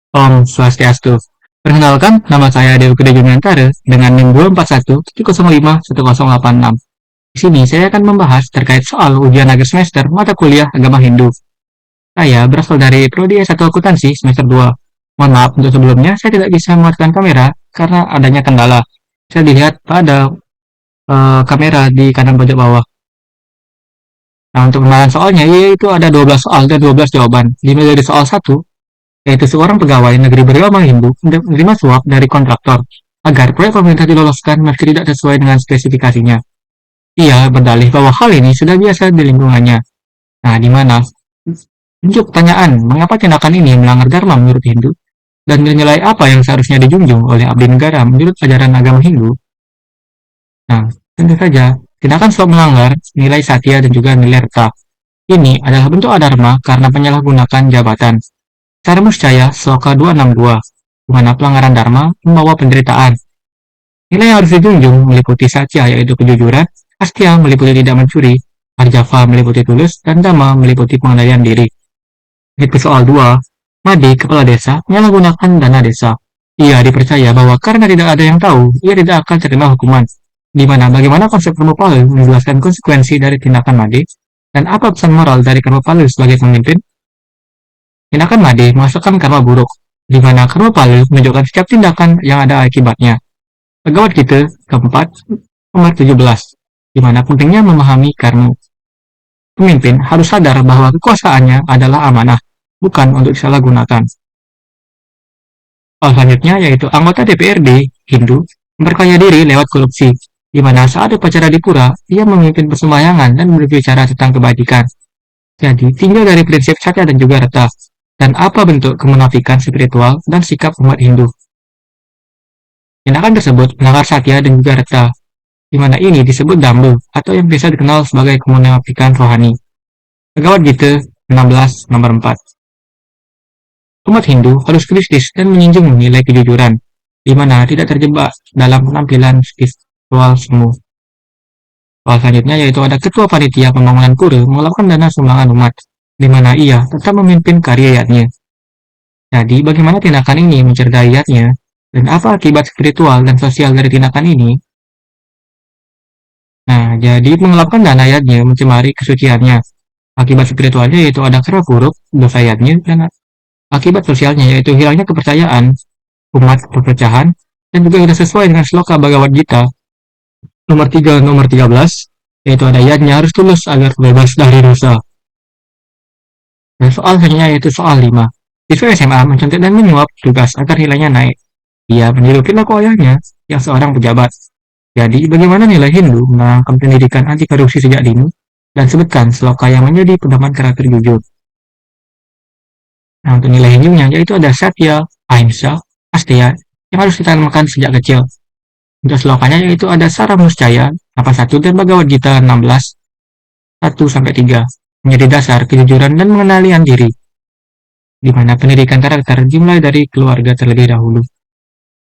Om Swastiastu. Perkenalkan, nama saya Dewi Gede Jumiantara dengan NIM 24170510886. Di sini saya akan membahas terkait soal ujian akhir semester mata kuliah agama Hindu. Saya berasal dari Prodi S1 Akuntansi semester 2. Mohon maaf untuk sebelumnya, saya tidak bisa mematikan kamera karena adanya kendala. Saya dilihat pada kamera di kanan pojok bawah. Nah, untuk pembahasan soalnya, yaitu ada 12 soal dan 12 jawaban. Dimulai dari soal 1, yaitu seorang pegawai negeri beragama Hindu menerima suap dari kontraktor agar proyek pemerintah diloloskan meski tidak sesuai dengan spesifikasinya. Ia berdalih bahwa hal ini sudah biasa di lingkungannya. Nah, di mana? Untuk pertanyaan, mengapa tindakan ini melanggar dharma menurut Hindu? Dan nilai apa yang seharusnya dijunjung oleh abdi negara menurut ajaran agama Hindu? Nah, tentu saja, tindakan suap melanggar nilai satya dan juga nilai reta. Ini adalah bentuk adharma karena penyalahgunaan jabatan. Cara Muscaya Sloka 262, di mana pelanggaran dharma membawa penderitaan. Nilai yang harus dijunjung meliputi satya yaitu kejujuran, astya meliputi tidak mencuri, arjava meliputi tulus, dan dhamma meliputi pengendalian diri. Itu soal 2. Madi, kepala desa, menyalahgunakan dana desa. Ia dipercaya bahwa karena tidak ada yang tahu, ia tidak akan terima hukuman. Di mana bagaimana konsep Karmapala menjelaskan konsekuensi dari tindakan Madi, dan apa pesan moral dari Karmapala sebagai pemimpin? Tindakan Made menghasilkan karma buruk, di mana karma palu menunjukkan setiap tindakan yang ada akibatnya. Pegawai kita keempat, nomor 17, di mana pentingnya memahami karma. Pemimpin harus sadar bahwa kekuasaannya adalah amanah, bukan untuk disalahgunakan. Hal selanjutnya yaitu anggota DPRD Hindu memperkaya diri lewat korupsi, di mana saat upacara di pura, ia memimpin persembahyangan dan berbicara tentang kebajikan. Jadi, tinggal dari prinsip satya dan juga reta. Dan apa bentuk kemunafikan spiritual dan sikap umat Hindu? Tindakan tersebut melanggar satya dan juga reta, di mana ini disebut dambu atau yang biasa dikenal sebagai kemunafikan rohani. Pegawai Gita 16 nomor 4. Umat Hindu harus kritis dan menjunjung nilai kejujuran, di mana tidak terjebak dalam penampilan spiritual semu. Soal selanjutnya yaitu ada ketua panitia pembangunan pura mengeluarkan dana sumbangan umat, di mana ia tetap memimpin karya yatnya. Jadi, bagaimana tindakan ini mencerdai yatnya, dan apa akibat spiritual dan sosial dari tindakan ini? Nah, jadi mengelapkan dana yatnya mencemari kesuciannya. Akibat spiritualnya yaitu ada karma buruk, dosa yatnya, dan akibat sosialnya yaitu hilangnya kepercayaan, umat perpecahan, dan juga tidak sesuai dengan sloka Bhagavad Gita nomor 3, nomor 13, yaitu ada yatnya harus tulus agar bebas dari dosa. Dan soal selanjutnya yaitu soal 5. Siswa SMA mencontek dan menyuap tugas agar nilainya naik. Ia meniru perilaku ayahnya yang seorang pejabat. Jadi, bagaimana nilai Hindu menanamkan pendidikan anti korupsi sejak dini dan sebutkan sloka yang menjadi pedoman karakter jujur. Nah, untuk nilai Hindunya yaitu ada Satya, Ahimsa, Asteya yang harus ditanamkan sejak kecil. Untuk slokanya yaitu ada Saramuscaya, apa 1 dan Bhagavad Gita 16, 1-3, menjadi dasar kejujuran dan pengendalian diri, di mana pendidikan karakter dimulai dari keluarga terlebih dahulu.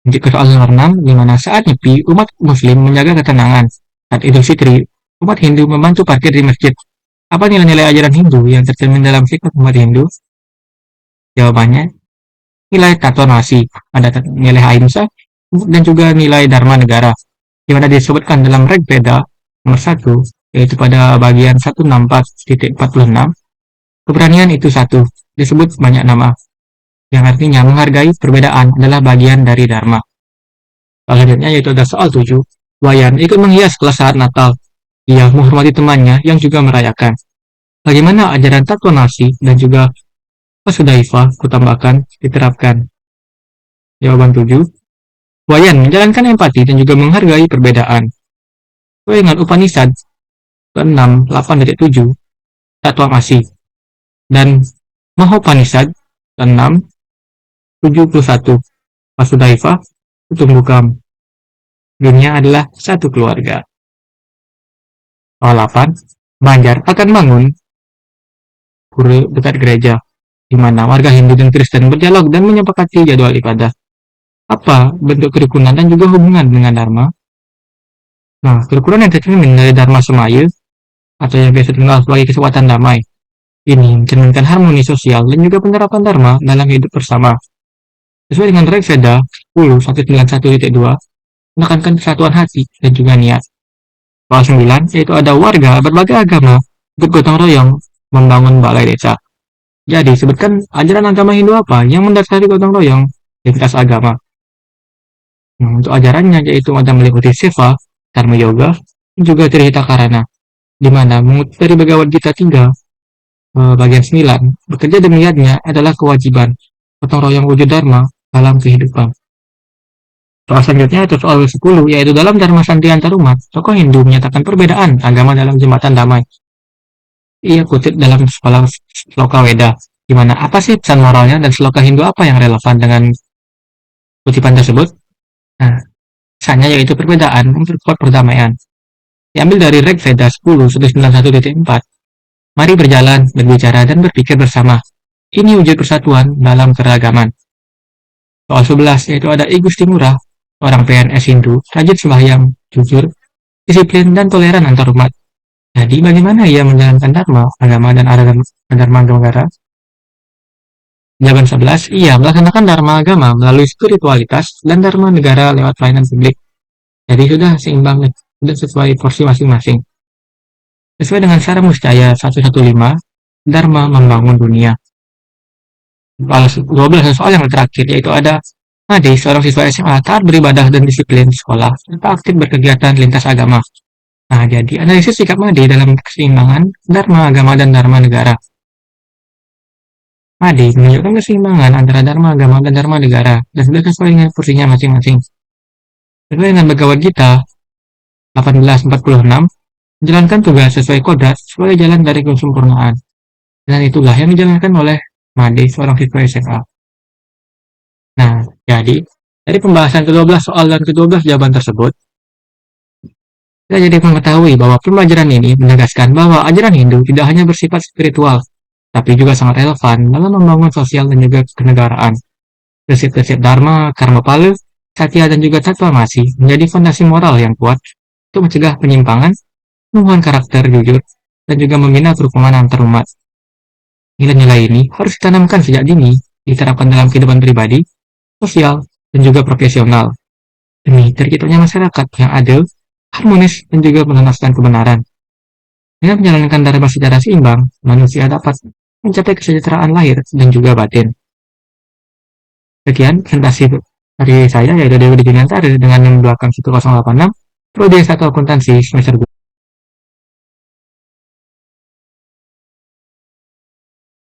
Untuk soal nomor 6, di mana saat Nyepi, umat Muslim menjaga ketenangan. Saat Idul Fitri, umat Hindu membantu parkir di masjid. Apa nilai-nilai ajaran Hindu yang tercermin dalam sikap umat Hindu? Jawabannya, nilai tato nasi, ada nilai ahimsa, dan juga nilai dharma negara, di mana disebutkan dalam Rig Veda nomor 1, yaitu pada bagian 164.46, keberanian itu satu, disebut banyak nama, yang artinya menghargai perbedaan adalah bagian dari dharma. Selanjutnya yaitu ada soal 7, Wayan ikut menghias kelas saat Natal. Ia menghormati temannya yang juga merayakan. Bagaimana ajaran tato nasi dan juga Vasudhaiva kutambahkan diterapkan? Jawaban 7. Wayan menjalankan empati dan juga menghargai perbedaan. Sesuai dengan Upanishad 6, 8.7, Tattva Masi. Dan Mahopanishad 6, 71, Vasudhaiva Kutumbukam. Dunia adalah satu keluarga. Soal 8, Banjar akan bangun pura dekat gereja, di mana warga Hindu dan Kristen berdialog dan menyepakati jadwal ibadah. Apa bentuk kerukunan dan juga hubungan dengan Dharma? Nah, kerukunan yang tercermin dari Dharma Semaya, atau yang biasa dikenal sebagai kesempatan damai, ini mencerminkan harmoni sosial dan juga penerapan Dharma dalam hidup bersama. Sesuai dengan Regseda 10.191.2, menekankan kesatuan hati dan juga niat. Soal 9, yaitu ada warga berbagai agama bergotong royong membangun balai desa. Jadi, sebutkan ajaran agama Hindu apa yang mendasari gotong royong lintas agama. Nah, untuk ajarannya yaitu ada meliputi Siva, Dharma Yoga, dan juga Trihita Karana, di mana mengutip dari Bhagavad Gita 3, bagian 9, bekerja demi yajna adalah kewajiban, gotong royong wujud dharma dalam kehidupan. Soal selanjutnya itu soal 10, yaitu dalam Dharma Santi Antarumat, tokoh Hindu menyatakan perbedaan agama dalam jembatan damai. Ia kutip dalam sekolah Sloka Weda, di mana apa sih pesan moralnya dan sloka Hindu apa yang relevan dengan kutipan tersebut? Nah, pesannya yaitu perbedaan memperkuat perdamaian. Diambil dari Rig Veda 10.191.4. Mari berjalan, berbicara, dan berpikir bersama. Ini wujud persatuan dalam keragaman. Soal 11, yaitu ada I Gusti Ngurah, seorang PNS Hindu, rajin sembahyang, jujur, disiplin, dan toleran antar umat. Jadi, bagaimana ia menjalankan dharma, agama, dan dharma negara? Jawaban 11, ia melaksanakan dharma agama melalui spiritualitas dan dharma negara lewat pelayanan publik. Jadi sudah seimbang nih, sudah sesuai porsi masing-masing. Sesuai dengan Sara Muscaya 115, Dharma membangun dunia. Soal 12 soal yang terakhir, yaitu ada Made, seorang siswa SMA taat beribadah dan disiplin di sekolah, serta aktif berkegiatan lintas agama. Nah, jadi analisis sikap Made dalam keseimbangan Dharma agama dan Dharma negara. Made menunjukkan keseimbangan antara Dharma agama dan Dharma negara, dan sudah sesuai dengan porsinya masing-masing. Sesuai dengan Bhagavad Gita 1846, menjalankan tugas sesuai kodrat sebagai jalan dari kesempurnaan. Dan itulah yang dijalankan oleh Made, seorang siswa SMA. Nah, jadi dari pembahasan ke-12 soal dan ke-12 jawaban tersebut, kita jadi mengetahui bahwa pembelajaran ini menegaskan bahwa ajaran Hindu tidak hanya bersifat spiritual, tapi juga sangat relevan dalam membangun sosial dan juga kenegaraan. Prinsip-prinsip Dharma, Karma Pala, Satya, dan juga Tattva Masi menjadi fondasi moral yang kuat untuk mencegah penyimpangan, penumbuhan karakter jujur, dan juga membina kerukunan antar umat. Nilai-nilai ini harus ditanamkan sejak dini, diterapkan dalam kehidupan pribadi, sosial, dan juga profesional, demi terciptanya masyarakat yang adil, harmonis, dan juga mengenaskan kebenaran. Dengan menjalankan dharma secara seimbang, manusia dapat mencapai kesejahteraan lahir dan juga batin. Sekian presentasi dari saya, yaitu Dewi Dijinantara dengan yang belakang 1086, Prodi S1 Akuntansi semester 2.